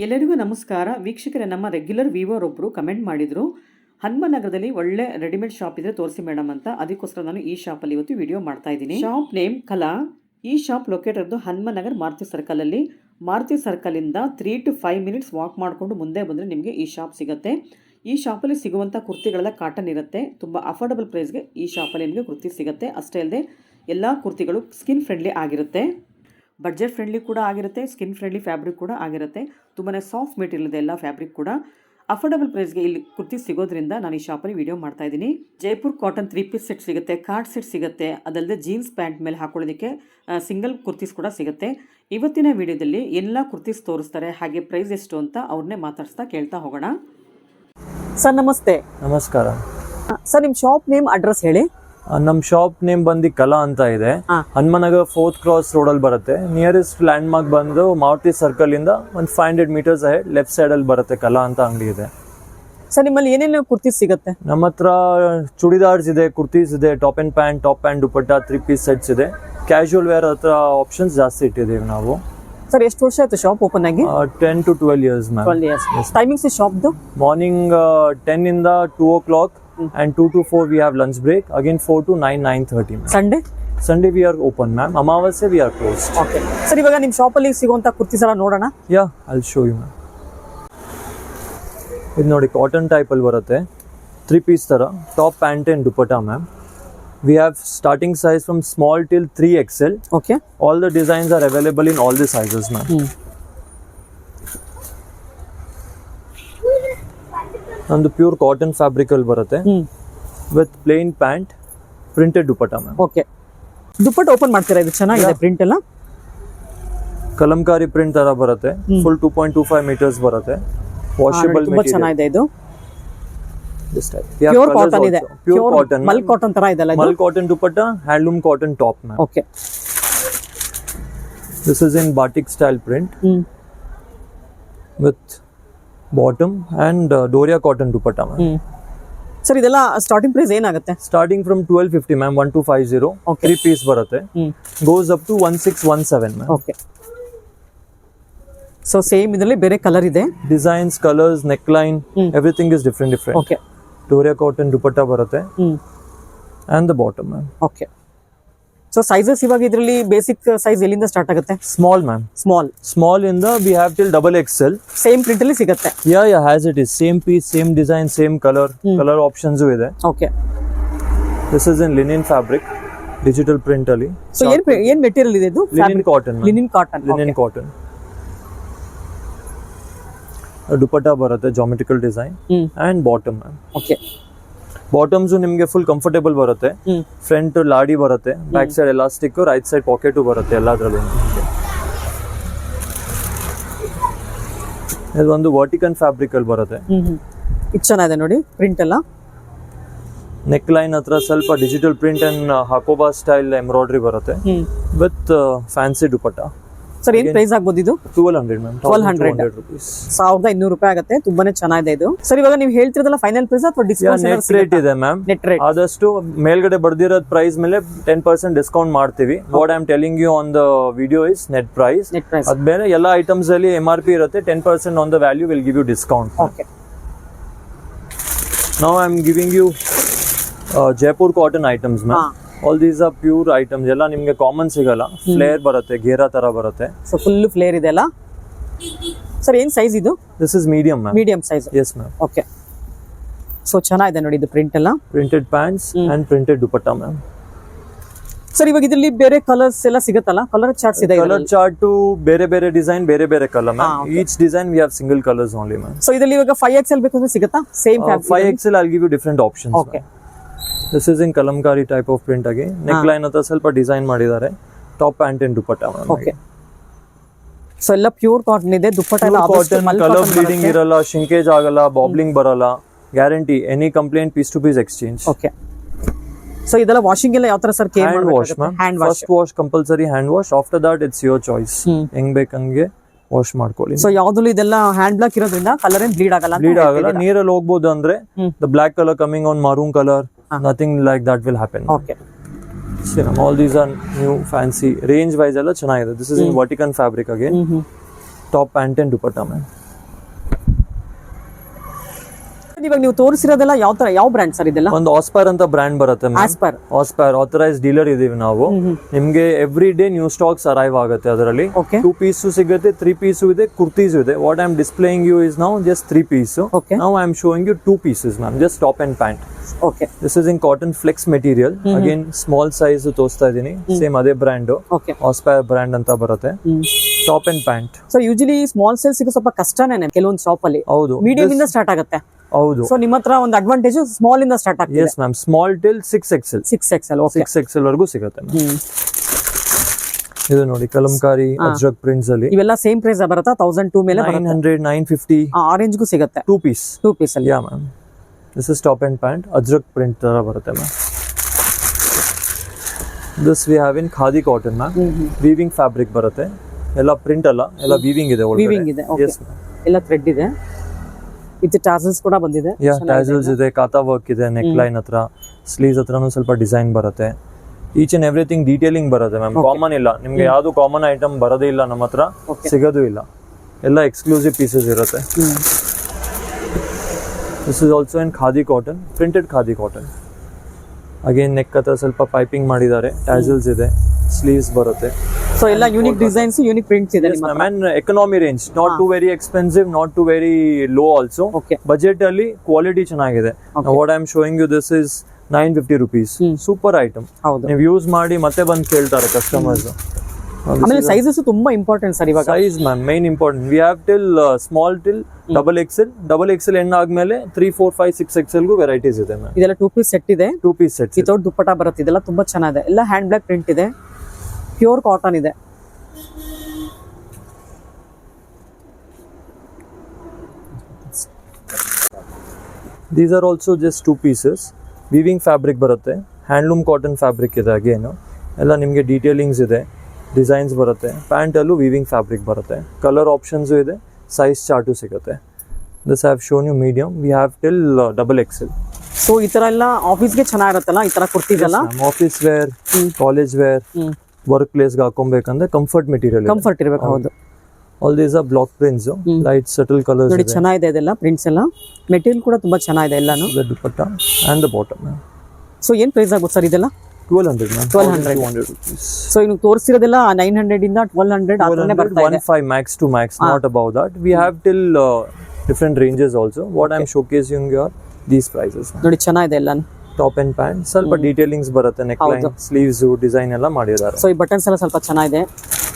ಎಲ್ಲರಿಗೂ ನಮಸ್ಕಾರ ವೀಕ್ಷಕರೇ. ನಮ್ಮ ರೆಗ್ಯುಲರ್ ವ್ಯೂವರ್ ಒಬ್ಬರು ಕಮೆಂಟ್ ಮಾಡಿದರು, ಹನುಮನಗರದಲ್ಲಿ ಒಳ್ಳೆ ರೆಡಿಮೇಡ್ ಶಾಪ್ ಇದ್ರೆ ತೋರಿಸಿ ಮೇಡಮ್ ಅಂತ. ಅದಕ್ಕೋಸ್ಕರ ನಾನು ಈ ಶಾಪಲ್ಲಿ ಇವತ್ತು ವಿಡಿಯೋ ಮಾಡ್ತಾ ಇದ್ದೀನಿ. ಶಾಪ್ ನೇಮ್ ಕಲಾ. ಈ ಶಾಪ್ ಲೊಕೇಟ್ ಇರೋದು ಹನುಮನಗರ್ ಮಾರುತಿ ಸರ್ಕಲಲ್ಲಿ. ಮಾರುತಿ ಸರ್ಕಲಿಂದ 3 to 5 ಮಿನಿಟ್ಸ್ ವಾಕ್ ಮಾಡಿಕೊಂಡು ಮುಂದೆ ಬಂದರೆ ನಿಮಗೆ ಈ ಶಾಪ್ ಸಿಗುತ್ತೆ. ಈ ಶಾಪಲ್ಲಿ ಸಿಗುವಂಥ ಕುರ್ತಿಗಳೆಲ್ಲ ಕಾಟನ್ ಇರುತ್ತೆ. ತುಂಬ ಅಫೋರ್ಡಬಲ್ ಪ್ರೈಸ್ಗೆ ಈ ಶಾಪಲ್ಲಿ ನಿಮಗೆ ಕುರ್ತಿ ಸಿಗುತ್ತೆ. ಅಷ್ಟೇ ಅಲ್ಲದೆ ಎಲ್ಲ ಕುರ್ತಿಗಳು ಸ್ಕಿನ್ ಫ್ರೆಂಡ್ಲಿ ಆಗಿರುತ್ತೆ, ಬಡ್ಜೆಟ್ ಫ್ರೆಂಡ್ಲಿ ಕೂಡ ಆಗಿರುತ್ತೆ, ಸ್ಕಿನ್ ಫ್ರೆಂಡ್ಲಿ ಫ್ಯಾಬ್ರಿಕ್ ಕೂಡ ಆಗಿರುತ್ತೆ. ತುಂಬಾ ಸಾಫ್ಟ್ ಮೆಟೀರಿಯಲ್ ಇದೆ ಎಲ್ಲ ಫ್ಯಾಬ್ರಿಕ್ ಕೂಡ. ಅಫೋರ್ಡಬಲ್ ಪ್ರೈಸ್ಗೆ ಇಲ್ಲಿ ಕುರ್ತಿ ಸಿಗೋದ್ರಿಂದ ನಾನು ಈ ಶಾಪಲ್ಲಿ ವಿಡಿಯೋ ಮಾಡ್ತಾ ಇದ್ದೀನಿ. ಜೈಪುರ್ ಕಾಟನ್ 3 ಪೀಸ್ ಸೆಟ್ ಸಿಗುತ್ತೆ, ಕಾರ್ಡ್ ಸೆಟ್ ಸಿಗುತ್ತೆ, ಅದಲ್ಲದೆ ಜೀನ್ಸ್ ಪ್ಯಾಂಟ್ ಮೇಲೆ ಹಾಕೊಳ್ಳೋದಕ್ಕೆ ಸಿಂಗಲ್ ಕುರ್ತೀಸ್ ಕೂಡ ಸಿಗುತ್ತೆ. ಇವತ್ತಿನ ವಿಡಿಯೋದಲ್ಲಿ ಎಲ್ಲ ಕುರ್ತೀಸ್ ತೋರಿಸ್ತಾರೆ, ಹಾಗೆ ಪ್ರೈಸ್ ಎಷ್ಟು ಅಂತ ಅವ್ರನ್ನೇ ಮಾತಾಡಿಸ್ತಾ ಕೇಳ್ತಾ ಹೋಗೋಣ. ಸರ್ ನಮಸ್ತೆ. ನಮಸ್ಕಾರ ಸರ್, ನಿಮ್ಮ ಶಾಪ್ ನೇಮ್ ಅಡ್ರೆಸ್ ಹೇಳಿ. ನಮ್ ಶಾಪ್ ನೇಮ್ ಬಂದು ಕಲಾ ಅಂತ ಇದೆ. ಹನುಮನಗರ್ 4th ಕ್ರಾಸ್ ರೋಡ್ ಅಲ್ಲಿ ಬರುತ್ತೆ. ನಿಯರೆಸ್ಟ್ ಲ್ಯಾಂಡ್ ಮಾರ್ಕ್ ಬಂದು ಮಾರುತಿ ಸರ್ಕಲ್ ಇಂದ ಒಂದು 500 ಮೀಟರ್ಸ್ ಅಹೆಡ್ ಲೆಫ್ಟ್ ಸೈಡ್ ಅಲ್ಲಿ ಬರುತ್ತೆ. ಕಲಾ ಅಂತ ಅಂಗಡಿ ಇದೆ. ಸರ್, ನಿಮ್ಮಲ್ಲಿ ಏನೇನು ಕುರ್ತೀಸ್ ಸಿಗುತ್ತೆ? ನಮ್ಮ ಹತ್ರ ಚೂಡಿದಾರ್ಸ್ ಇದೆ, ಕುರ್ತೀಸ್ ಇದೆ, top and pant, top and dupatta, 3 piece sets ಇದೆ. ಕ್ಯಾಶುವಲ್ ವೇರ್ ಹತ್ರ ಆಪ್ಷನ್ಸ್ ಜಾಸ್ತಿ ಇಟ್ಟಿದ್ದೀವಿ ನಾವು. ಸರ್, ಎಷ್ಟು ವರ್ಷ ಆಯ್ತು ಶಾಪ್ ಓಪನ್ ಆಗಿ? 10 to 12 years ma'am. 12 years. Timings ಶಾಪ್ದು ಮಾರ್ನಿಂಗ್ 10 ಇಂದ 2 o'clock and 2 to 4 we have lunch break. Again 4 to 9:30 ma'am. Sunday we are open ma'am. Amavasya we are closed. Okay. Sir, ಇವಾಗ ನಿಮ್ಮ ಶಾಪ್ ಅಲ್ಲಿ ಸಿಗುವಂತ ಕುರ್ತೀಸ್ ಎಲ್ಲ ನೋಡೋಣ. Yeah, I'll show you ma'am. ಇದು ನೋಡಿ ಕಾಟನ್ ಟೈಪ್ ಅಲ್ಲಿ ಬರುತ್ತೆ. 3 ಪೀಸ್ ತರ top pant and dupatta ma'am. We have starting size from small till 3XL. Okay. All the designs are available in all the sizes ma'am. ಒಂದು pure cotton fabric ಅಲ್ಲಿ ಬರುತ್ತೆ with plane pant, printed dupatta ma'am. Okay. Dupatta open ಮಾಡ್ತೀರಾ? ಇದು ಚೆನ್ನಾಗಿದೆ print ಎಲ್ಲ. Kalamkari print ತರ ಬರುತ್ತೆ. Full 2.25 metres ಬರುತ್ತೆ. ವಾಷಬಲ್ ತುಂಬಾ ಚೆನ್ನಾಗಿದೆ ಇದು. ಪ್ಯೂರ್ ಕಾಟನ್ ಇದೆ. ಪ್ಯೂರ್ ಕಾಟನ್, ಮಲ್ ಕಾಟನ್ ತರ ಇದೆ ಅಲ್ಲ ಇದು? Mull cotton dupatta, handloom cotton top ma'am. Okay. This is in batik style print with bottom and doria cotton dupatta ma'am. Sir, ಇದೆಲ್ಲ ಸ್ಟಾರ್ಟಿಂಗ್ ಪ್ರೈಸ್ ಏನಾಗುತ್ತೆ? Starting from 1250 ma'am, 1250. 3 ಪೀಸ್ ಬರುತ್ತೆ. Goes up to 1617 ma'am. Okay. So same ಇದರಲ್ಲಿ ಬೇರೆ colour ಇದೆ. Designs, colours, neck line, everything is different. Okay. Doria cotton dupatta ಬರುತ್ತೆ and the bottom ma'am. Okay. So sizes ಇವಾಗ ಇದರಲ್ಲಿ basic size ಎಲ್ಲಿಂದ start ಆಗುತ್ತೆ? Small ma'am. Small ಇಂದ we have till XXL. Same print ಅಲ್ಲಿ ಸಿಗುತ್ತೆ? Yeah has it is same piece, same design, same colour options ಇದೆ. Okay. This is in linen fabric, digital print ಅಲ್ಲಿ. So ಏನ್ material ಇದೆ ಇದು? Linen cotton. Linen cotton. Dupatta ಬರುತ್ತೆ, geometrical design and bottom ma'am. Okay. Bottoms ನಿಮಗೆ full comfortable ಬರುತ್ತೆ. Front ಲಾಡಿ ಬರುತ್ತೆ, back side elastic, right side packet ಬರುತ್ತೆ ಎಲ್ಲದರಲ್ಲೂ. ಇದು ಒಂದು ವರ್ಟಿಕಲ್ ಫ್ಯಾಬ್ರಿಕ್ ಅಲ್ಲಿ ಬರುತ್ತೆ. ಇದು ಚೆನ್ನಾಗಿದೆ ನೋಡಿ ಪ್ರಿಂಟ್ ಎಲ್ಲ. ನೆಕ್ ಲೈನ್ ಹತ್ರ ಸ್ವಲ್ಪ digital print and Hakoba style embroidery ಬರುತ್ತೆ ವಿತ್ ಫ್ಯಾನ್ಸಿ ದುಪಟ್ಟಾ. ಸರ್, ಏನ್ ಪ್ರೈಸ್ ಆಗ್ಬೋದು ಇದು? 1200 ಮ್ಯಾಮ್. 1200 rupees. 1200 ರೂಪಾಯಿ ಆಗುತ್ತೆ. ತುಂಬಾನೇ ಚೆನ್ನಾಗಿದೆ ಇದು. ಸರ್, ಇವಾಗ ನೀವು ಹೇಳ್ತಿರೋದಲ್ಲ ಫೈನಲ್ ಪ್ರೈಸ್ ಅಥವಾ ಡಿಸ್ಕೌಂಟ್? ನೆಟ್ ರೇಟ್ ಇದೆ ಮ್ಯಾಮ್. ನೆಟ್ ರೇಟ್ ಆದಷ್ಟು ಮೇಲ್ಗಡೆ ಬರ್ದಿರೋದ್ ಪ್ರೈಸ್ ಮೇಲೆ 10% ಡಿಸ್ಕೌಂಟ್ ಮಾಡ್ತೀವಿ. What I am telling you on the video is net price. ಅದ್ಮೇಲೆ ಎಲ್ಲ ಐಟಮ್ಸ್ ಅಲ್ಲಿ MRP ಇರುತ್ತೆ. 10% on the value will give you discount. Okay. Now I am giving you Jaipur cotton items ma'am. All these are pure items. ಎಲ್ಲ ನಿಮ್ಗೆ common ಸಿಗಲ್ಲ. Flare ಬರುತ್ತೆ, ಘೇರಾ ತರ ಬರುತ್ತೆ. ಸೊ ಫುಲ್ ಫ್ಲೇರ್ ಇದೆ ಅಲ್ಲ? ಸರ್, ಏನ್ ಸೈಜ್ ಇದು? This is medium ma'am. Medium size. Yes ma'am. Okay. So ಚೆನ್ನಾಗಿದೆ ನೋಡಿ ಇದು ಪ್ರಿಂಟ್ ಎಲ್ಲ. Printed pants and printed dupatta ma'am. Sir, ಇವಾಗ ಇದರಲ್ಲಿ ಬೇರೆ ಕಲರ್ಸ್ ಎಲ್ಲ ಸಿಗುತ್ತಲ್ಲ? ಕಲರ್ ಚಾರ್ಟ್ಸ್ ಇದೆ? ಕಲರ್ ಚಾರ್ಟ್ ಬೇರೆ ಬೇರೆ ಡಿಸೈನ್, ಬೇರೆ ಬೇರೆ colour ma'am. Each design we have single colours only ma'am. So ಇದರಲ್ಲಿ ಇವಾಗ 5XL ಬೇಕಂದ್ರೆ ಸಿಗುತ್ತಾ? Same 5XL I'll give you different options. Okay. This is in kalamkari type of print again. Neck line hatra ಸ್ವಲ್ಪ design ಮಾಡಿದ್ದಾರೆ. Top pant and dupatta ma'am. Okay. So ಎಲ್ಲ pure cotton ಇದೆ. ದುಪಟ್ಟಾ ಎಲ್ಲ cotton, colour bleeding ಇರಲ್ಲ, ಶಿಂಕೇಜ್ ಆಗಲ್ಲ, bobbling ಬರಲ್ಲ. Guarantee, any complaint piece to piece exchange. Okay. So ಇದೆಲ್ಲ washing ಎಲ್ಲ ಯಾವ ತರ sir? Hand wash ma'am. First wash compulsory hand wash. After that it's your choice. ಹೆಂಗ್ ಬೇಕಂಗೆ ವಾಶ್ ಮಾಡ್ಕೊಳ್ಳಿ. ಸೊ ಯಾವ್ದು ಇದೆಲ್ಲ ಹ್ಯಾಂಡ್ ಬ್ಲಾಕ್ ಇರೋದ್ರಿಂದ ಕಲರ್ ಏನ್ ಬ್ಲೀಡ್ ಆಗಲ್ಲ? ನೀರಲ್ಲಿ ಹೋಗ್ಬೋದು ಅಂದ್ರೆ the black colour coming on maroon colour, nothing like that will happen. Okay. See, all these are new fancy range wise ಎಲ್ಲ ಚೆನ್ನಾಗಿದೆ. This is in vertical fabric again. Top pant and dupatta man. ಇವಾಗ ನೀವು ತೋರಿಸಿರೋದೆಲ್ಲ ಯಾವ brand sir ಇದೆಲ್ಲ? ಒಂದು aspire ಅಂತ brand ಬರುತ್ತೆ Aspire. Aspire authorise dealer ಇದೀವಿ ನಾವು. ನಿಮ್ಗೆ every day new stocks arrive ಆಗುತ್ತೆ ಅದರಲ್ಲಿ. Okay. 2 ಪೀಸ್ ಸಿಗುತ್ತೆ, 3 ಪೀಸ್ ಇದೆ, ಕುರ್ತೀಸ್ ಇದೆ. What I am displaying you is now just 3 piece. Okay. Now I am showing you 2 pieces ma'am, just top and pant. Okay This is in cotton flex material. Again small size ತೋರಿಸ್ತಾ ಇದೀನಿ. Same ಅದೇ brand, okay. Aspire brand ಅಂತ ಬರುತ್ತೆ. Top and pant. So usually small size ಸಿಗೋ ಸ್ವಲ್ಪ ಕಷ್ಟನೇ ಕೆಲವೊಂದು shop ಅಲ್ಲಿ. ಹೌದು, ಮೀಡಿಯಂ ಇಂದ ಸ್ಟಾರ್ಟ್ ಆಗುತ್ತೆ. ಹೌದು. ಸೊ ನಿಮ್ಮ ಹತ್ರ ಒಂದು ಅಡ್ವಾಂಟೇಜ್ ಸ್ಮಾಲ್ ಇಂದ ಸ್ಟಾರ್ಟ್ ಆಗ್ತಿದೆ. Yes ma'am, small till 6XL. 6XL. Okay. 6XL ವರೆಗೂ ಸಿಗುತ್ತೆ ma'am. ಇದು ನೋಡಿ ಕಲಂಕಾರಿ ಅಜ್ರಕ್ ಪ್ರಿಂಟ್ಸ್ ಅಲ್ಲಿ. ಇವೆಲ್ಲ ಸೇಮ್ ಪ್ರೈಸ್ ಬರುತ್ತಾ? 1002 ಮೇಲೆ 900, 950. ಆರೆಂಜ್ ಗೂ ಸಿಗುತ್ತೆ 2 ಪೀಸ್. 2 ಪೀಸ್ ಅಲ್ಲಿ. Yeah ma'am, this is top and pant ajrak print ತರ ಬರುತ್ತೆ ma'am. This we have in khadi cotton ma'am. Weaving fabric ಬರುತ್ತೆ. ಎಲ್ಲ ಪ್ರಿಂಟ್ ಅಲ್ಲ, ಎಲ್ಲ ವೀವಿಂಗ್ ಇದೆ ಒಳಗಡೆ. ವೀವಿಂಗ್ ಇದೆ. ಓಕೆ. Yes ma'am. ಎಲ್ಲ ಥ್ರೆಡ್ ಇದೆ. ಇದು ಟಾಸಲ್ಸ್ ಕೂಡ ಬಂದಿದೆ. ಯಾ, ಟ್ಯಾಸಲ್ಸ್ ಇದೆ, ಕಾತಾ ವರ್ಕ್ ಇದೆ, ನೆಕ್ ಲೈನ್ ಹತ್ರ, ಸ್ಲೀವ್ಸ್ ಹತ್ರನೂ ಸ್ವಲ್ಪ ಡಿಸೈನ್ ಬರುತ್ತೆ. ಈಚ್ ಅಂಡ್ ಎವ್ರಿಥಿಂಗ್ ಡೀಟೇಲಿಂಗ್ ಬರುತ್ತೆ ಮ್ಯಾಮ್. ಕಾಮನ್ ಇಲ್ಲ ನಿಮ್ಗೆ, ಯಾವ್ದು ಕಾಮನ್ ಐಟಮ್ ಬರೋದೇ ಇಲ್ಲ ನಮ್ಮ ಹತ್ರ, ಸಿಗೋದು ಇಲ್ಲ. ಎಲ್ಲ ಎಕ್ಸ್ಕ್ಲೂಸಿವ್ ಪೀಸಸ್ ಇರುತ್ತೆ. This is also in khadi cotton, printed khadi cotton. Again neck ಹತ್ರ ಸ್ವಲ್ಪ ಪೈಪಿಂಗ್ ಮಾಡಿದ್ದಾರೆ, ಟ್ಯಾಸಲ್ಸ್ ಇದೆ, ಸ್ಲೀವ್ಸ್ ಬರುತ್ತೆ. ಸೊ ಎಲ್ಲ ಯೂನಿಕ್ ಡಿಸೈನ್ಸ್, ಯೂನಿಕ್ ಪ್ರಿಂಟ್ಸ್ ಇದೆ ನಿಮ್ಮ ಹತ್ರ. And economy range, not too very expensive, not too very low also. Okay. Budget ಅಲ್ಲಿ ಕ್ವಾಲಿಟಿ ಚೆನ್ನಾಗಿದೆ. Now what I am showing you, this is 950 rupees. Super item. ಹೌದು. ನೀವು use ಮಾಡಿ ಮತ್ತೆ ಬಂದು ಕೇಳ್ತಾರೆ ಕಸ್ಟಮರ್ಸ್. ಆಮೇಲೆ ಸೈಜಸ್ ತುಂಬಾ ಇಂಪಾರ್ಟೆಂಟ್ ಸರ್ ಇವಾಗ. Size ma'am main important. V have till small till XXL end ಆದ್ಮೇಲೆ 3, 4, 5, 6XL ಗೂ ವೆರೈಟೀಸ್ ಇದೆ ಮ್ಯಾಮ್. ಇದೆಲ್ಲ 2 ಪೀಸ್ ಸೆಟ್ ಇದೆ. 2 ಪೀಸ್ ಸೆಟ್. ವಿತೌಟ್ ದುಪ್ಪಟ್ಟ ಬರುತ್ತೆ. ಇದೆಲ್ಲ ತುಂಬಾ ಚೆನ್ನಾಗಿದೆ. ಎಲ್ಲ ಹ್ಯಾಂಡ್ ಬ್ಲಾಕ್ ಪ್ರಿಂಟ್ ಇದೆ, ಪ್ಯೂರ್ ಕಾಟನ್ ಇದೆ. These are also just 2 pieces. Weaving fabric ಬರುತ್ತೆ, ಹ್ಯಾಂಡ್ಲೂಮ್ ಕಾಟನ್ ಫ್ಯಾಬ್ರಿಕ್ ಇದೆ. ಅಗೇನ್ ಎಲ್ಲ ನಿಮಗೆ ಡೀಟೇಲಿಂಗ್ಸ್ ಇದೆ, ಡಿಸೈನ್ಸ್ ಬರುತ್ತೆ. ಪ್ಯಾಂಟ್ ಅಲ್ಲೂ ವೀವಿಂಗ್ ಫ್ಯಾಬ್ರಿಕ್ ಬರುತ್ತೆ. ಕಲರ್ ಆಪ್ಷನ್ಸ್ ಇದೆ, ಸೈಜ್ ಚಾರ್ಟು ಸಿಗುತ್ತೆ. This have shown you medium, we have till XXL. So ಈ ತರ ಎಲ್ಲ ಆಫೀಸ್ಗೆ ಚೆನ್ನಾಗಿರುತ್ತಲ್ಲ ಈ ತರ ಕುರ್ತಿದೆಲ್ಲ? Office wear, college wear, work ಪ್ಲೇಸ್ಗೆ ಹಾಕೊಬೇಕಂದ್ರೆ ಕಂಫರ್ಟ್ ಮೆಟೀರಿಯಲ್, ಕಂಫರ್ಟ್ ಇರಬೇಕು. ಹೌದು. All these are block prints, light subtle colours. ನೋಡಿ ಚೆನ್ನಾಗಿದೆ ಇದೆಲ್ಲ ಪ್ರಿಂಟ್ಸ್ ಎಲ್ಲ. ಮೆಟೀರಿಯಲ್ ಕೂಡ ತುಂಬಾ ಚೆನ್ನಾಗಿದೆ ಎಲ್ಲಾನು. Dupatta and the bottom. So ಏನ್ ಪ್ರೈಸ್ ಆಗುತ್ತೆ ಸರ್ ಇದೆಲ್ಲ? 1200 ಮ್ಯಾಮ್. 1200 rupees. ಸೊ ಇನ್ನು ತೋರಿಸಿರೋದೆಲ್ಲ 900 ಇಂದ 1200 ಆತರನೇ ಬರ್ತಾ ಇದೆ. 15 max to max, not above that. We have till different ranges also. What I am showcasing you are these prices. ನೋಡಿ ಚೆನ್ನಾಗಿದೆ ಎಲ್ಲಾನು. ಟಾಪ್ ಅಂಡ್ ಪ್ಯಾಂಟ್ ಸ್ವಲ್ಪ ಡೀಟೇಲಿಂಗ್ಸ್ ಬರುತ್ತೆ, ನೆಕ್ ಲೈನ್, ಸ್ಲೀವ್ಸ್, ಡಿಸೈನ್ ಎಲ್ಲ ಮಾಡಿದ್ದಾರೆ. ಸೊ ಈ ಬಟನ್ಸ್ ಎಲ್ಲ ಸ್ವಲ್ಪ ಚೆನ್ನಾಗಿದೆ,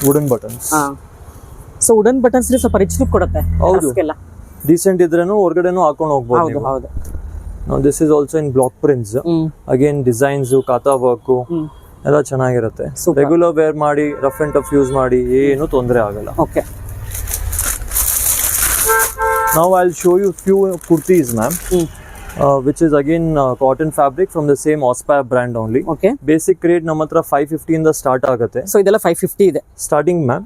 wooden buttons. So wooden buttons ಸ್ವಲ್ಪ ರಿಚ್ ಲುಕ್ ಕೊಡುತ್ತೆ. ಹೌದು, ಡಿಸೆಂಟ್ ಇದ್ರೇನು ಹೊರಗಡೆನೂ ಹಾಕೊಂಡು ಹೋಗ್ಬೋದು. ಹೌದು ಹೌದು. Now this is also in block prints. Again designs, kantha work ಎಲ್ಲ ಚೆನ್ನಾಗಿರುತ್ತೆ. ರೆಗ್ಯುಲರ್ ವೇರ್ ಮಾಡಿ, ರಫ್ ಅಂಡ್ ಟಫ್ ಯೂಸ್ ಮಾಡಿ, ಏನು ತೊಂದರೆ ಆಗಲ್ಲ. Okay. Now I'll show you few kurtis ma'am. Which is again cotton fabric from the same Aspire brand only. Okay. Basic rate ನಮ್ಮ ಹತ್ರ 550 ಇಂದ ಸ್ಟಾರ್ಟ್ ಆಗುತ್ತೆ. ಸೊ ಇದೆಲ್ಲ 550 ಇದೆ ಸ್ಟಾರ್ಟಿಂಗ್ ಮ್ಯಾಮ್.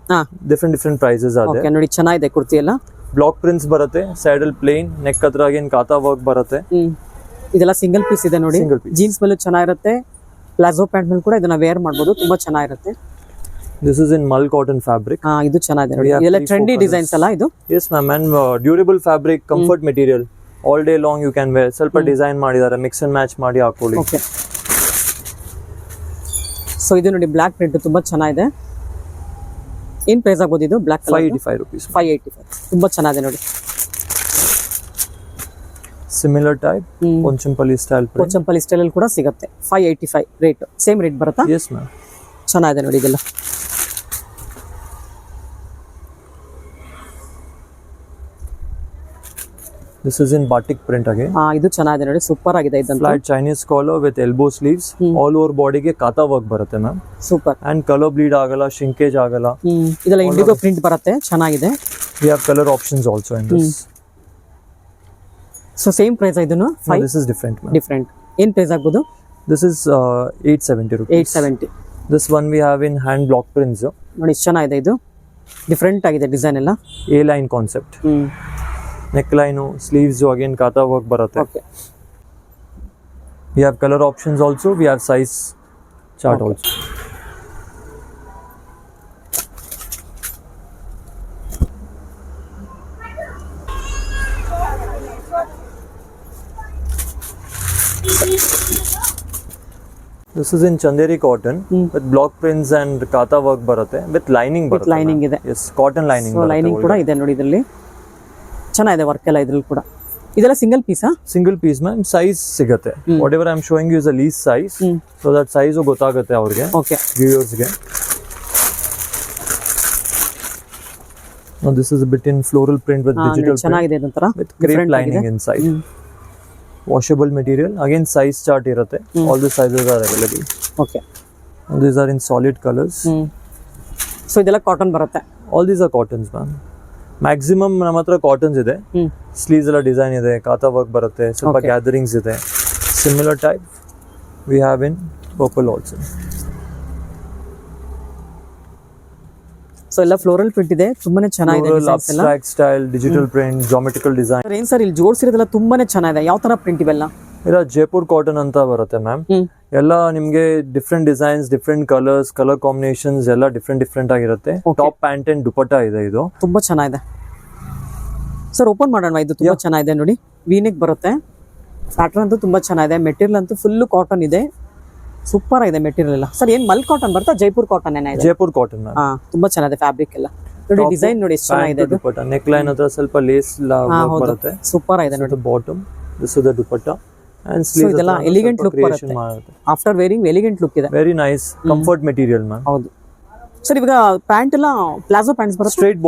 ಡಿಫರೆಂಟ್ ಪ್ರೈಸಸ್ ಇದೆ. ಓಕೆ, ನೋಡಿ ಚೆನ್ನಾಗಿದೆ ಕುರ್ತಿ ಎಲ್ಲ. ಬ್ಲಾಕ್ ಪ್ರಿಂಟ್ಸ್ ಬರುತ್ತೆ, ಸೈಡಲ್ ಪ್ಲೇನ್, ನೆಕ್ ಹತ್ರ ಅಗೇನ್ ಕಾತಾ ವರ್ಕ್ ಬರುತ್ತೆ. ಇದೆಲ್ಲ ಸಿಂಗಲ್ ಪೀಸ್ ಇದೆ ನೋಡಿ. ಜೀನ್ಸ್ ಮೇಲೂ ಚೆನ್ನಾಗಿರುತ್ತೆ, ಪ್ಲಾಜೋ ಪ್ಯಾಂಟ್ ಮೇಲೆ ಕೂಡ ಇದನ್ನ ವೇರ್ ಮಾಡಬಹುದು, ತುಂಬಾ ಚೆನ್ನಾಗಿರುತ್ತೆ. This is in mull cotton fabric. ಇದು ಚೆನ್ನಾಗಿದೆ ನೋಡಿ. ಇದೆಲ್ಲ ಟ್ರೆಂಡಿ ಡಿಸೈನ್ಸ್ ಅಲ್ಲ ಇದು? Yes ma'am, and durable fabric, comfort material. All day long you can wear. ಸ್ವಲ್ಪ ಡಿಸೈನ್ ಮಾಡಿದ್ದಾರೆ, ಮಿಕ್ಸ್ ಅಂಡ್ ಮ್ಯಾಚ್ ಮಾಡಿ ಹಾಕೊಳ್ಳಿ. ಓಕೆ. ಸೊ ಇದು ನೋಡಿ ಬ್ಲಾಕ್ ಪ್ರಿಂಟ್ ತುಂಬಾ ಚೆನ್ನಾಗಿದೆ. ಏನ್ ಪ್ರೈಸ್ ಆಗೋದು ಇದು? Black colour 585 rupees. 585. ತುಂಬಾ ಚೆನ್ನಾಗಿದೆ ನೋಡಿ. Similar type Pochampally style print. Pochampally style ಅಲ್ಲಿ ಕೂಡ ಸಿಗುತ್ತೆ. 585 ರೇಟ್. ಸೇಮ್ ರೇಟ್ ಬರುತ್ತಾ? Yes ma'am. ಚೆನ್ನಾಗಿದೆ ನೋಡಿ ಇದೆಲ್ಲ. This is in batik print again. ಇದು ಚೆನ್ನಾಗಿದೆ ನೋಡಿ, ಸೂಪರ್ ಆಗಿದೆ ಇದಂತ. Flat Chinese collar with elbow sleeves. All over body ಗೆ ಕಾತಾ ವರ್ಕ್ ಬರುತ್ತೆ ma'am. Super. And color bleed ಆಗಲ್ಲ, shrinkage ಆಗಲ್ಲ. ಇದೆಲ್ಲ ಇಂಡಿಗೋ ಪ್ರಿಂಟ್ ಬರುತ್ತೆ, ಚೆನ್ನಾಗಿದೆ. We have color options also in this. So same price ಇದನ್ನು? No, this is different ma'am. Different. ಏನ್ price ಆಗ್ಬೋದು? This is 870 rupees. 870. This one we have in hand block prints. ನೋಡಿ ಚೆನ್ನಾಗಿದೆ ಇದು, ಡಿಫರೆಂಟ್ ಆಗಿದೆ design ಎಲ್ಲ. A line concept. Neck line, sleeves again kantha work ಬರುತ್ತೆ. Okay. We have color options also. We have size chart also. This is in Chanderi cotton with block prints and kata work ಬರುತ್ತೆ with lining ಬರುತ್ತೆ. Lining ಇದೆ. Yes, cotton lining so lining ಕೂಡ ಇದೆ ನೋಡಿ ಇದರಲ್ಲಿ. ಚೆನ್ನಾಗಿದೆ work ಎಲ್ಲ ಇದ್ರಲ್ಲಿ ಕೂಡ. ಇದೆಲ್ಲ ಸಿಂಗಲ್ ಪೀಸಾ? Single piece ma'am. ಸೈಜ್ ಸಿಗುತ್ತೆ. Whatever I am showing you is a least size, so that size ಗೊತ್ತಾಗುತ್ತೆ ಅವ್ರಿಗೆ, ಓಕೆ ವ್ಯೂಯರ್ಸ್ಗೆ. Now this is a bit in floral print with digital print ಚೆನ್ನಾಗಿದೆ ಇದೊಂಥರ with crepe lining inside. Washable material. Again size chart ಇರುತ್ತೆ. All the sizes are available. Okay And these are in solid colors. So ಇದೆಲ್ಲ cotton ಬರುತ್ತೆ. All these are cottons ma'am. Maximum ನಮ್ಮ ಹತ್ರ cottons ಇದೆ. Sleeves ಎಲ್ಲ design ಇದೆ, ಕಾತಾ work ಬರುತ್ತೆ, ಸ್ವಲ್ಪ ಗ್ಯಾದರಿಂಗ್ಸ್ ಇದೆ. Similar type V have in purple also. So ಎಲ್ಲ ಫ್ಲೋರಲ್ ಪ್ರಿಂಟ್ ಇದೆ, ತುಂಬಾನೇ ಚೆನ್ನಾಗಿದೆ. Abstract style, digital print, geometrical design. ಏನ್ ಸರ್ ಇಲ್ಲಿ ಜೋಡಿಸಿರೋದೆಲ್ಲ ತುಂಬಾನೇ ಚೆನ್ನಾಗಿದೆ. ಯಾವ ತರ ಪ್ರಿಂಟ್ ಇವೆಲ್ಲ? ಇಲ್ಲ, ಜೈಪುರ್ ಕಾಟನ್ ಅಂತ ಬರುತ್ತೆ ಮ್ಯಾಮ್. ಎಲ್ಲ ನಿಮ್ಗೆ different designs, different colours, colour combinations ಎಲ್ಲ ಡಿಫ್ರೆಂಟ್ ಆಗಿರುತ್ತೆ. ಟಾಪ್ ಪ್ಯಾಂಟ್ ಅಂಡ್ ದುಪಟ್ಟಾ ಇದೆ ಇದು. ತುಂಬಾ ಚೆನ್ನಾಗಿದೆ ಸರ್. ಓಪನ್ ಮಾಡೋಣ. ಇದು ತುಂಬಾ ಚೆನ್ನಾಗಿದೆ ನೋಡಿ, ವೀನೆಕ್ ಬರುತ್ತೆ. ಪ್ಯಾಟರ್ನ್ ಅಂತೂ ತುಂಬಾ ಚೆನ್ನಾಗಿದೆ. ಮೆಟೀರಿಯಲ್ ಅಂತೂ ಫುಲ್ ಕಾಟನ್ ಇದೆ, ಸೂಪರ್ ಆಗಿದೆ ಮೆಟೀರಿಯಲ್ ಎಲ್ಲ. ಸರ್ ಏನ್ ಮಲ್ ಕಾಟನ್ ಬರುತ್ತಾ? ಜೈಪುರ್ ಕಾಟನ್ ಏನಾಗಿದೆ? Jaipur cotton ma'am. ತುಂಬಾ ಚೆನ್ನಾಗಿದೆ ಫ್ಯಾಬ್ರಿಕ್ ಎಲ್ಲ ನೋಡಿ. ಡಿಸೈನ್ ನೋಡಿ ಎಷ್ಟು ಚೆನ್ನಾಗಿದೆ. ದುಪಟ್ಟಾ ನೆಕ್ ಲೈನ್ ಹತ್ರ ಸ್ವಲ್ಪ ಲೇಸ್ ಬರುತ್ತೆ, ಸೂಪರ್ ಆಗಿದೆ ನೋಡಿ. Bottom this is the dupatta and so sleeves ಇದೆಲ್ಲ ಎಲಿಗೆಂಟ್ ಲುಕ್ ಬರುತ್ತೆ. ಆಫ್ಟರ್ ವೇರಿಂಗ್ ಎಲಿಗೆಂಟ್ ಲುಕ್ ಇದೆ. Very nice comfort material ma'am. ಹೌದು ಸರ್. ಇವಾಗ ಪ್ಯಾಂಟ್ ಎಲ್ಲ ಪ್ಲಾಜೋ ಪ್ಯಾಂಟ್ಸ್ ಬರುತ್ತೆ, straight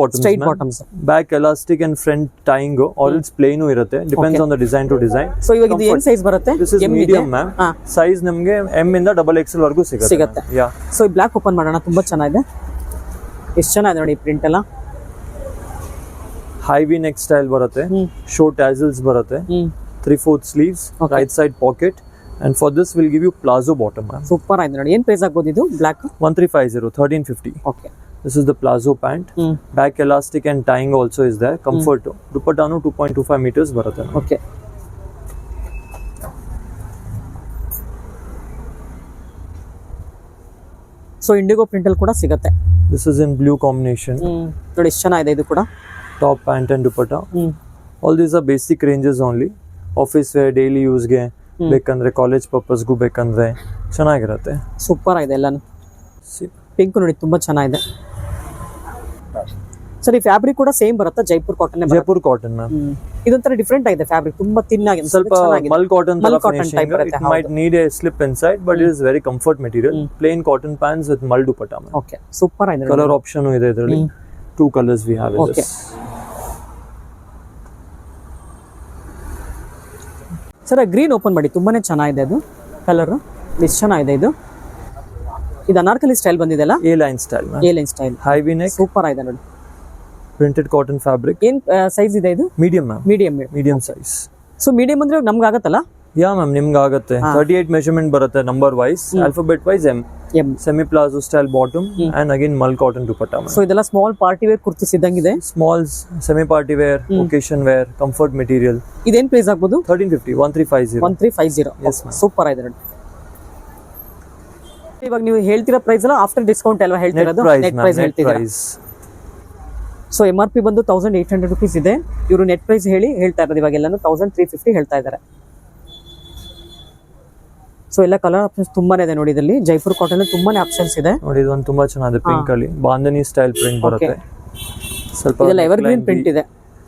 bottoms, back elastic and front tying or it's plain ಇರುತ್ತೆ. Depends on the design to design. So ಇವಾಗ ಇದು ಏನ್ ಸೈಜ್ ಬರುತ್ತೆ? This is medium ma'am. Size ನಮಗೆ ಎಂ ಇಂದ XXL ವರೆಗೂ ಸಿಗುತ್ತೆ. ಯಾ. ಸೊ ಈ ಬ್ಲಾಕ್ ಓಪನ್ ಮಾಡೋಣ. ತುಂಬಾ ಚೆನ್ನಾಗಿದೆ, ಎಷ್ಟು ಚೆನ್ನಾಗಿದೆ ನೋಡಿ ಪ್ರಿಂಟ್ ಎಲ್ಲ. ಹೈ ವಿ ನೆಕ್ ಸ್ಟೈಲ್ ಬರುತ್ತೆ, ಶೋರ್ಟ್ ಟ್ಯಾಸಲ್ಸ್ ಬರುತ್ತೆ, 3/4 sleeves, right side pocket, and for this we'll give you plazo bottom ma'am. Super ಆಗಿದೆ ನೋಡಿ. ಏನ್ ಪ್ರೈಸ್ ಆಗ್ಬೋದು ಇದು? Black 1350, 1350. Okay. This is the plazo pant. Back elastic and tying also is there. Comfort. Dupattanu 2.25 meters ಬರುತ್ತೆ. Okay. So IndiGo print ಅಲ್ಲಿ ಕೂಡ ಸಿಗುತ್ತೆ. This is in blue combination. ನೋಡಿ ಎಷ್ಟು ಚೆನ್ನಾಗಿದೆ ಇದು ಕೂಡ. Top pant and dupatta. All these are basic ranges only. Office wear, daily ಯೂಸ್ಗೆ ಬೇಕಂದ್ರೆ, ಕಾಲೇಜ್ ಪರ್ಪಸ್ಗೂ ಬೇಕಂದ್ರೆ ಚೆನ್ನಾಗಿರುತ್ತೆ. ಸೂಪರ್ ಆಗಿದೆ ಎಲ್ಲಾನು. ಪಿಂಕ್ ನೋಡಿ ತುಂಬಾ ಚೆನ್ನಾಗಿದೆ ಸರ್. ಈ ಫ್ಯಾಬ್ರಿಕ್ ಕೂಡ ಸೇಮ್ ಬರುತ್ತಾ? Jaipur cotton. Jaipur cotton ma'am. ಇದೊಂಥರ ಡಿಫ್ರೆಂಟ್ ಆಗಿದೆ ಫ್ಯಾಬ್ರಿಕ್, ತುಂಬಾ ತಿನ್ ಆಗಿದೆ. ಸ್ವಲ್ಪ ಮಲ್ ಕಾಟನ್ ಟೈಪ್ ಬರುತ್ತೆ. It might need a slip inside, but it is very comfort material. Plain cotton pants with mull dupatta. ಓಕೆ, ಸೂಪರ್ ಆಗಿದೆ. ಕಲರ್ ಆಪ್ಷನ್ ಇದೆ ಇದರಲ್ಲಿ. 2 colors we have in this. Sir green open ಮಾಡಿ, ತುಂಬಾನೇ ಚೆನ್ನಾಗಿದೆ ಅದು ಕಲರ್. ಎಷ್ಟು ಚೆನ್ನಾಗಿದೆ ಇದು. ಇದು ಅನಾರ್ಕಲಿ ಸ್ಟೈಲ್ ಬಂದಿದೆಲ್ಲ, A line style. A line style, high V neck, super ಆಗಿದೆ ನೋಡಿ. Printed cotton fabric. ಏನ್ ಸೈಜ್ ಇದೆ ಇದು? Medium ma'am. Medium size. So medium ಅಂದ್ರೆ ನಮ್ಗೆ ಆಗತ್ತಲ್ಲ? ಯಾ ಮ್ಯಾಮ್, ನಿಮ್ಗೆ ಆಗುತ್ತೆ. 38 ಮೆಜರ್ಮೆಂಟ್ ಬರುತ್ತೆ, number wise, alphabet wise. M semi palazzo style bottom and again mull cotton dupatta. So ಇದೆಲ್ಲ ಸ್ಮಾಲ್ ಪಾರ್ಟಿ ವೇರ್ ಕುರ್ತೀಸ್ ಇದ್ದಂಗಿದೆ. Small semi party wear, occasion wear, comfort material. ಇದೇನ್ price ಆಗ್ಬೋದು? 1350, 1350. 1350. ಎಸ್ ಮ್ಯಾಮ್, ಸೂಪರ್ ಆಗಿದೆ ನೋಡಿ. ಇವಾಗ ನೀವು ಹೇಳ್ತಿರೋ ಪ್ರೈಸ್ ಎಲ್ಲ ಆಫ್ಟರ್ ಡಿಸ್ಕೌಂಟ್ ಅಲ್ವಾ ಹೇಳ್ತಿರೋದು? ನೆಟ್ ಪ್ರೈಸ್ ಹೇಳ್ತಿದ್ದೀರಾ? ಸೊ MRP ಬಂದು 1800 rupees ಇದೆ. ಇವರು ನೆಟ್ ಪ್ರೈಸ್ ಹೇಳ್ತಾ ಇರೋದು ಇವಾಗ ಎಲ್ಲಾನು 1350 ಹೇಳ್ತಾ ಇದ್ದಾರೆ. ಸೊ ಎಲ್ಲ ಕಲರ್ ಆಪ್ಷನ್ಸ್ ತುಂಬಾನೇ ಇದೆ ನೋಡಿ ಇದರಲ್ಲಿ. ಜೈಪುರ್ ಕಾಟನ್ ತುಂಬಾನೇ ಆಪ್ಷನ್ಸ್ ಇದೆ ನೋಡಿ. ಇದು ಒಂದು ತುಂಬಾ ಚೆನ್ನಾಗಿದೆ, ಪಿಂಕ್ ಅಲ್ಲಿ ಬಾಂಧನಿ ಸ್ಟೈಲ್ ಪ್ರಿಂಟ್ ಬರುತ್ತೆ. ಸ್ವಲ್ಪ ಇದೆಲ್ಲ ಎವರ್ಗ್ರೀನ್ ಪ್ರಿಂಟ್ ಇದೆ,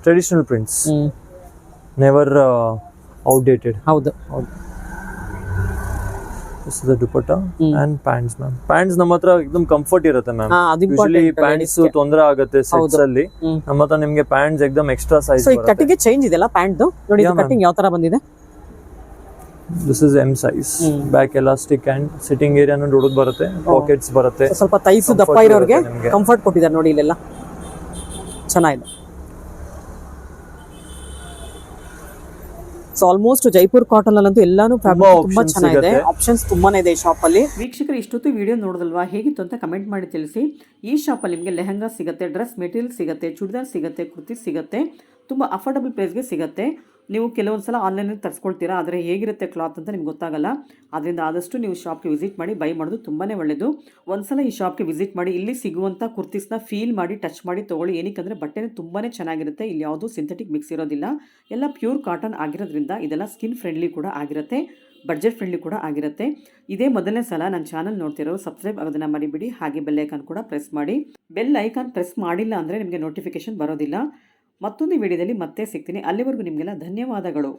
ಟ್ರೆಡಿಷನಲ್ ಪ್ರಿಂಟ್ಸ್, ನೆವರ್ ಔಟ್ಡೇಟೆಡ್. ಹೌದು. This is the dupatta and pants ma'am. Pants ನಮ್ಮ ಹತ್ರ एकदम ಕಂಫರ್ಟ್ ಇರುತ್ತೆ ಮ್ಯಾಮ್. ಯೂಶುವಲಿ ಪ್ಯಾಂಟ್ಸ್ ತೊಂದರೆ ಆಗುತ್ತೆ ಸೆಟ್ಸ್ ಅಲ್ಲಿ. ನಮ್ಮ ಹತ್ರ ನಿಮಗೆ ಪ್ಯಾಂಟ್ಸ್ एकदम ಎಕ್ಸ್ಟ್ರಾ ಸೈಜ್ ಬರುತ್ತೆ. ಸೊ ಈ ಕಟಿಂಗ್ ಚೇಂಜ್ ಇದೆಲ್ಲ ಪ್ಯಾಂಟ್ ನೋಡಿ. ಇದು ಕಟಿಂಗ್ ಯಾವ ತರ ಬಂದಿದೆ? This is M size. Back elastic and sitting area ನ ದೊಡ್ಡದು ಬರುತ್ತೆ, ಪಾಕೆಟ್ಸ್ ಬರುತ್ತೆ. ಸ್ವಲ್ಪ ತೈಸ್ ದಪ್ಪ ಇರೋರಿಗೆ ಕಂಫರ್ಟ್ ಕೊಟ್ಟಿದ್ದಾರೆ ನೋಡಿ ಇಲ್ಲೆಲ್ಲ. ಚೆನ್ನಾಗಿದೆ. ಸೊ ಆಲ್ಮೋಸ್ಟ್ ಜೈಪುರ್ ಕಾಟನ್ ಅಲ್ಲಂತೂ ಎಲ್ಲಾನು ಫ್ಯಾಬ್ರಿಕ್ ತುಂಬಾ ಚೆನ್ನಾಗಿದೆ, ಆಪ್ಷನ್ಸ್ ತುಂಬಾನೇ ಇದೆ ಈ ಶಾಪ್ ಅಲ್ಲಿ. ವೀಕ್ಷಕರು ಇಷ್ಟೊತ್ತು ವಿಡಿಯೋ ನೋಡಿದಲ್ವಾ, ಹೇಗಿತ್ತು ಅಂತ ಕಮೆಂಟ್ ಮಾಡಿ ತಿಳಿಸಿ. ಈ ಶಾಪ್ ಅಲ್ಲಿ ನಿಮಗೆ ಲೆಹಂಗಾ ಸಿಗುತ್ತೆ, ಡ್ರೆಸ್ ಮೆಟೀರಿಯಲ್ ಸಿಗುತ್ತೆ, ಚೂಡಿದಾರ್ ಸಿಗುತ್ತೆ, ಕುರ್ತಿ ಸಿಗುತ್ತೆ, ತುಂಬಾ ಅಫೋರ್ಡಬಲ್ ಪ್ರೈಸ್ಗೆ ಸಿಗುತ್ತೆ. ನೀವು ಕೆಲವೊಂದ್ಸಲ ಆನ್ಲೈನಲ್ಲಿ ತರಿಸ್ಕೊಳ್ತೀರಾ, ಆದರೆ ಹೇಗಿರುತ್ತೆ ಕ್ಲಾತ್ ಅಂತ ನಿಮ್ಗೆ ಗೊತ್ತಾಗಲ್ಲ. ಅದರಿಂದ ಆದಷ್ಟು ನೀವು ಶಾಪ್ಗೆ ವಿಸಿಟ್ ಮಾಡಿ ಬೈ ಮಾಡೋದು ತುಂಬಾ ಒಳ್ಳೆಯದು. ಒಂದ್ಸಲ ಈ ಶಾಪ್ಗೆ ವಿಸಿಟ್ ಮಾಡಿ ಇಲ್ಲಿ ಸಿಗುವಂಥ ಕುರ್ತೀಸ್ನ ಫೀಲ್ ಮಾಡಿ, ಟಚ್ ಮಾಡಿ ತೊಗೊಳ್ಳಿ. ಏನಕ್ಕೆ ಬಟ್ಟೆನೇ ತುಂಬಾ ಚೆನ್ನಾಗಿರುತ್ತೆ. ಇಲ್ಲಿ ಯಾವುದೂ ಸಿಂಥೆಟಿಕ್ ಮಿಕ್ಸ್ ಇರೋದಿಲ್ಲ, ಎಲ್ಲ ಪ್ಯೂರ್ ಕಾಟನ್ ಆಗಿರೋದ್ರಿಂದ ಇದೆಲ್ಲ ಸ್ಕಿನ್ ಫ್ರೆಂಡ್ಲಿ ಕೂಡ ಆಗಿರುತ್ತೆ. ಬಡ್ಜೆಟ್ ಫ್ರೆಂಡ್ಲಿ ಕೂಡ ಆಗಿರುತ್ತೆ. ಇದೇ ಮೊದಲನೇ ಸಲ ನನ್ನ ಚಾನಲ್ ನೋಡ್ತಿರೋ ಸಬ್ಸ್ಕ್ರೈಬ್ ಆಗೋದನ್ನು ಮರಿಬಿಡಿ. ಹಾಗೆ ಬೆಲ್ ಐಕಾನ್ ಕೂಡ ಪ್ರೆಸ್ ಮಾಡಿ. ಬೆಲ್ ಐಕಾನ್ ಪ್ರೆಸ್ ಮಾಡಿಲ್ಲ ಅಂದರೆ ನಿಮಗೆ ನೋಟಿಫಿಕೇಶನ್ ಬರೋದಿಲ್ಲ. ಮತ್ತೊಂದು ವಿಡಿಯೋದಲ್ಲಿ ಮತ್ತೆ ಸಿಗ್ತೀನಿ. ಅಲ್ಲಿವರೆಗೂ ನಿಮಗೆಲ್ಲ ಧನ್ಯವಾದಗಳು.